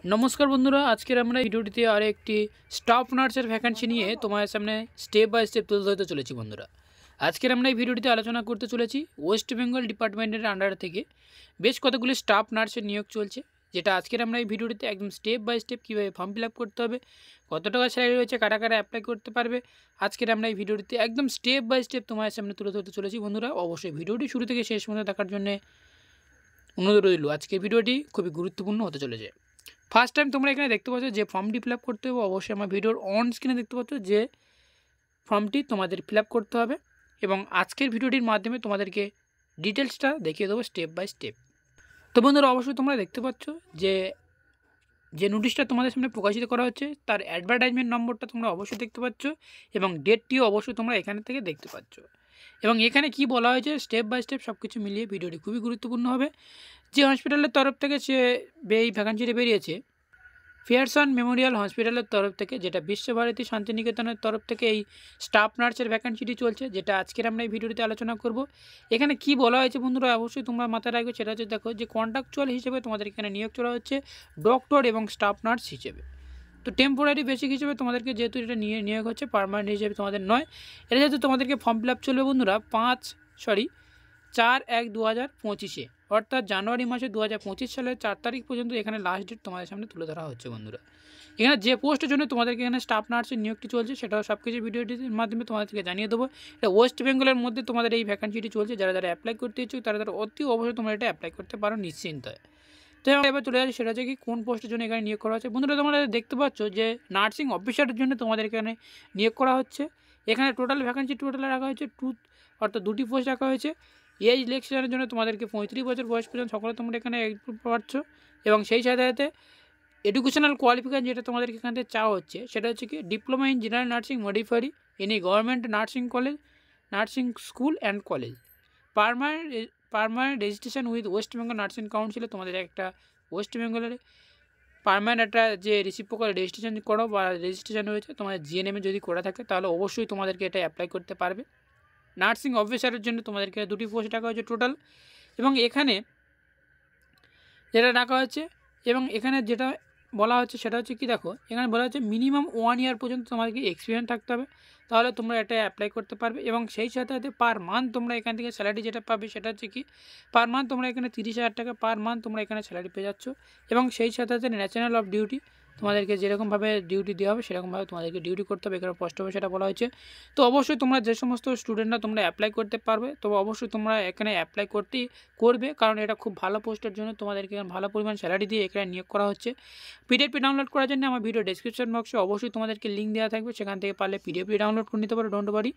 नमस्कार बंधुरा आजकेर आमरा भिडियोटिते आरो एकटी स्टाफ नार्सेर भैकेंसि निये तोमादेर सामने स्टेप बाई स्टेप तुले धरते चलेछि। बंधुरा आजकेर आमरा भिडियोटिते आलोचना करते चलेछि वेस्ट बेंगल डिपार्टमेंटेर आंडार थेके बेश कतगुली स्टाफ नार्सेर नियोग चलछे, जेटा आजकेर आमरा भिडियोटिते एकदम स्टेप बाई स्टेप किभाबे फर्म फिल आप करते होबे, कत टाका सैलारि रयेछे, कारा कारा अ্যাপ্লাই करते पारबे, आजकेर आमरा भिडियोटिते एकदम स्टेप बाई स्टेप तोमादेर सामने तुले धरते चलेछि। बंधुरा अवश्यई भिडियोटी शुरू थेके शेष पर्यन्त देखार जन्य अनुरोध रइल। आजकेर भिडियोटी खुबই गुरुत्वपूर्ण होते चलेছে। फार्स्ट टाइम तुम्हारा एखाने देखते पाচ্ছ যে ফর্মটি ফিল আপ করতে হবে, অবশ্যই আমার ভিডিওর অন স্ক্রিনে দেখতে পাচ্ছ যে ফর্মটি তোমাদের ফিল আপ করতে হবে এবং আজকের ভিডিওটির মাধ্যমে তোমাদেরকে ডিটেলসটা দেখিয়ে দেবো স্টেপ বাই স্টেপ। তো বন্ধুরা অবশ্যই তোমরা দেখতে পাচ্ছ যে যে নোটিশটা তোমাদের সামনে প্রকাশিত করা হচ্ছে তার অ্যাডভার্টাইজমেন্ট নম্বরটা তোমরা অবশ্যই দেখতে পাচ্ছ এবং ডেটটিও অবশ্যই তোমরা এখান থেকে দেখতে পাচ্ছ এবং এখানে কি বলা হয়েছে স্টেপ বাই স্টেপ সব কিছু মিলিয়ে ভিডিওটি খুবই গুরুত্বপূর্ণ হবে। যে হসপিটালের তরফ থেকে সে এই ভ্যাকান্সিটি বেরিয়েছে পিয়ারসন মেমোরিয়াল হসপিটালের তরফ থেকে, যেটা বিশ্বভারতী শান্তিনিকেতনের তরফ থেকে এই স্টাফ নার্সের ভ্যাকান্সিটি চলছে, যেটা আজকের আমরা এই ভিডিওটিতে আলোচনা করব। এখানে কি বলা হয়েছে বন্ধুরা অবশ্যই তোমরা মাথায় রাখবে, সেটা হচ্ছে দেখো যে কন্ট্রাকচুয়াল হিসেবে তোমাদের এখানে নিয়োগ করা হচ্ছে ডক্টর এবং স্টাফ নার্স হিসেবে। তো টেম্পোরারি বেসিক হিসেবে তোমাদেরকে যেহেতু এটা নিয়োগ হচ্ছে, পার্মানেন্ট হিসেবে তোমাদের নয়। এটা যেহেতু তোমাদেরকে ফর্ম ফিল আপ চলবে বন্ধুরা 4/1/2025 অর্থাৎ জানুয়ারি মাসে 2025 সালের 4 তারিখ পর্যন্ত এখানে লাস্ট ডেট তোমাদের সামনে তুলে ধরা হচ্ছে। বন্ধুরা এখানে যে পোস্টের জন্য তোমাদেরকে এখানে স্টাফ নার্সের নিয়োগটি চলছে সেটাও সব কিছু ভিডিওটির মাধ্যমে তোমাদেরকে জানিয়ে দেবো। এটা ওয়েস্ট বেঙ্গলের মধ্যে তোমাদের এই ভ্যাকান্সিটি চলছে, যারা যারা অ্যাপ্লাই করতে ইচ্ছুক তারা অতি অবশ্যই তোমরা এটা অ্যাপ্লাই করতে পারো নিশ্চিন্তায়। তো এবার চলে যাচ্ছে সেটা হচ্ছে কি কোন পোস্টের জন্য এখানে নিয়োগ করা হচ্ছে। বন্ধুরা তোমরা দেখতে পাচ্ছ যে নার্সিং অফিসারের জন্য তোমাদের এখানে নিয়োগ করা হচ্ছে। এখানে টোটাল ভ্যাকান্সি রাখা হয়েছে অর্থাৎ 2টি পোস্ট রাখা হয়েছে। এই ইলেকশনের জন্য তোমাদেরকে 35 বছর বয়স পর্যন্ত সকলে তোমরা এখানে পাচ্ছ এবং সেই সাথে সাথে এডুকেশনাল কোয়ালিফিকেশন যেটা তোমাদেরকে এখান থেকে চাওয়া হচ্ছে সেটা হচ্ছে কি diploma in general nursing midwifery in a government nursing college, nursing school and college, permanent registration with West Bengal nursing কাউন্সিলে তোমাদের একটা ওয়েস্ট বেঙ্গলের পার্মানেন্ট একটা যে রিসিপ্রোকাল রেজিস্ট্রেশন করো বা রেজিস্ট্রেশন হয়েছে তোমাদের জিএনএমে যদি করা থাকে তাহলে অবশ্যই তোমাদেরকে এটা অ্যাপ্লাই করতে পারবে। নার্সিং অফিসারের জন্য তোমাদেরকে 2টি পোস্ট রাখা হয়েছে টোটাল এবং এখানে যেটা রাখা হচ্ছে এবং এখানে যেটা বলা হচ্ছে সেটা হচ্ছে কি দেখো এখানে বলা হচ্ছে মিনিমাম 1 ইয়ার পর্যন্ত তোমাদেরকে এক্সপিরিয়েন্স থাকতে হবে, তাহলে তোমরা এটা অ্যাপ্লাই করতে পারবে এবং সেই সাথে সাথে পার মান্থ তোমরা এখান থেকে স্যালারি যেটা পাবে সেটা হচ্ছে কি পার মান্থ তোমরা এখানে 30,000 টাকা পার মান্থ তোমরা এখানে স্যালারি পেয়ে যাচ্ছ এবং সেই সাথে সাথে ন্যাশনাল অফ ডিউটি তোমাদেরকে যেরকমভাবে ডিউটি দেওয়া হবে সেরকমভাবে তোমাদেরকে ডিউটি করতে হবে, এখানে স্পষ্ট হবে সেটা বলা হয়েছে। তো অবশ্যই তোমরা যে সমস্ত স্টুডেন্টরা তোমরা অ্যাপ্লাই করতে পারবে তো অবশ্যই তোমরা এখানে অ্যাপ্লাই করবে কারণ এটা খুব ভালো পোস্টের জন্য তোমাদেরকে ভালো পরিমাণ স্যালারি দিয়ে এখানে নিয়োগ করা হচ্ছে। পিডিএফটি ডাউনলোড করার জন্য আমার ভিডিও ডেসক্রিপশন বক্সে অবশ্যই তোমাদেরকে লিঙ্ক দেওয়া থাকবে, সেখান থেকে পারলে পিডিএফটি ডাউনলোড করে নিতে পারো ডোন্ট ওয়ারি।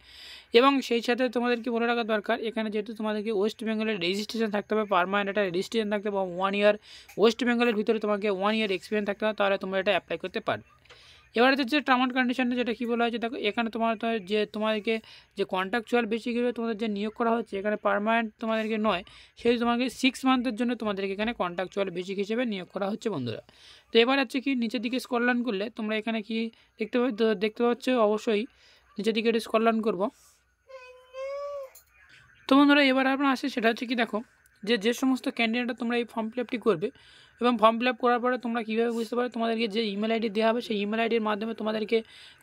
এবং সেই সাথে তোমাদেরকে বলে রাখা দরকার এখানে যেহেতু তোমাদেরকে ওয়েস্ট বেঙ্গলের রেজিস্ট্রেশন থাকতে হবে, পার্মানেন্ট একটা রেজিস্ট্রেশন থাকতে হবে 1 ইয়ার, ওয়েস্ট বেঙ্গলের ভিতরে তোমাকে 1 ইয়ার এক্সপিরিয়েন্স থাকতে হবে, তাহলে তোমরা এটা অ্যাপ্লাই করতে পারবে। এবারে হচ্ছে টার্ম অ্যান্ড কন্ডিশনটা যেটা কী বলা হয়েছে দেখো এখানে তোমাদেরকে যে কন্ট্রাকচুয়াল বেসিক হিসেবে তোমাদের যে নিয়োগ করা হচ্ছে এখানে পার্মানেন্ট তোমাদেরকে নয়, সেই তোমাকে 6 মান্থের জন্য তোমাদেরকে এখানে কন্ট্রাকচুয়াল বেসিক হিসেবে নিয়োগ করা হচ্ছে বন্ধুরা। তো এবার হচ্ছে কি নিচের দিকে স্ক্রল করলে তোমরা এখানে কি দেখতে পাচ্ছ, অবশ্যই নিচের দিকে স্ক্রল করব। তো বন্ধুরা এবার আপনার আসে সেটা হচ্ছে কি দেখো যে সমস্ত ক্যান্ডিডেটরা তোমরা এই ফর্ম ফিল আপটি করবে এবং ফর্ম ফিল আপ করার পরে তোমরা কীভাবে বুঝতে পারো তোমাদেরকে যে ইমেল আইডি দেওয়া হবে সেই ইমেল আইডির মাধ্যমে তোমাদেরকে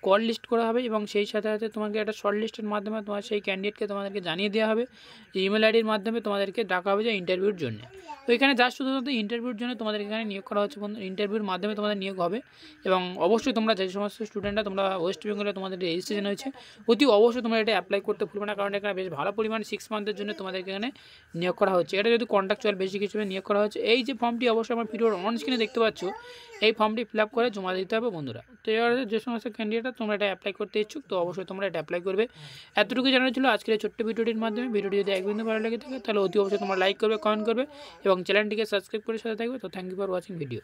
কল লিস্ট করা হবে এবং সেই সাথে সাথে তোমাকে একটা শর্ট লিস্টের মাধ্যমে তোমার সেই ক্যান্ডিডেটকে তোমাদেরকে জানিয়ে দেওয়া হবে যে ইমেল আইডির মাধ্যমে তোমাদেরকে ডাকা হবে যে ইন্টারভিউর জন্য। তো এখানে যা শুধুমাত্র ইন্টারভিউর জন্য তোমাদের এখানে নিয়োগ করা হচ্ছে, ইন্টারভিউর মাধ্যমে তোমাদের নিয়োগ হবে এবং অবশ্যই তোমরা যে সমস্ত স্টুডেন্টরা তোমরা ওয়েস্ট বেঙ্গলে তোমাদের রেজিস্ট্রেশন হয়েছে অতি অবশ্যই তোমরা এটা অ্যাপ্লাই করতে ভুলবে না, কারণ এখানে বেশ ভালো পরিমাণ 6 মান্থের জন্য তোমাদেরকে এখানে নিয়োগ করা হচ্ছে। এটা যদি কন্ট্রাকচুয়াল বেসিক হিসেবে নিয়োগ করা হচ্ছে। এই যে ফর্মটি অবশ্যই আমার ভিডিওর অন স্ক্রিনে দেখতে পাচ্ছ এই ফর্মটি ফিল আপ করে জমা দিতে হবে বন্ধুরা। তো এবার যে সমস্ত ক্যান্ডিডেটরা তোমরা এটা অ্যাপ্লাই করতে ইচ্ছুক তো অবশ্যই তোমরা এটা অ্যাপ্লাই করবে। এতটুকু জানানো ছিল আজকের এই ছোট্ট ভিডিওটির মাধ্যমে। ভিডিওটি যদি এক বিন্দু ভালো লেগে থাকে তাহলে অতি অবশ্যই তোমরা লাইক করবে, কমেন্ট করবে এবং চ্যানেলটিকে সাবস্ক্রাইব করে সাথে থাকবে। তো thank you for watching video.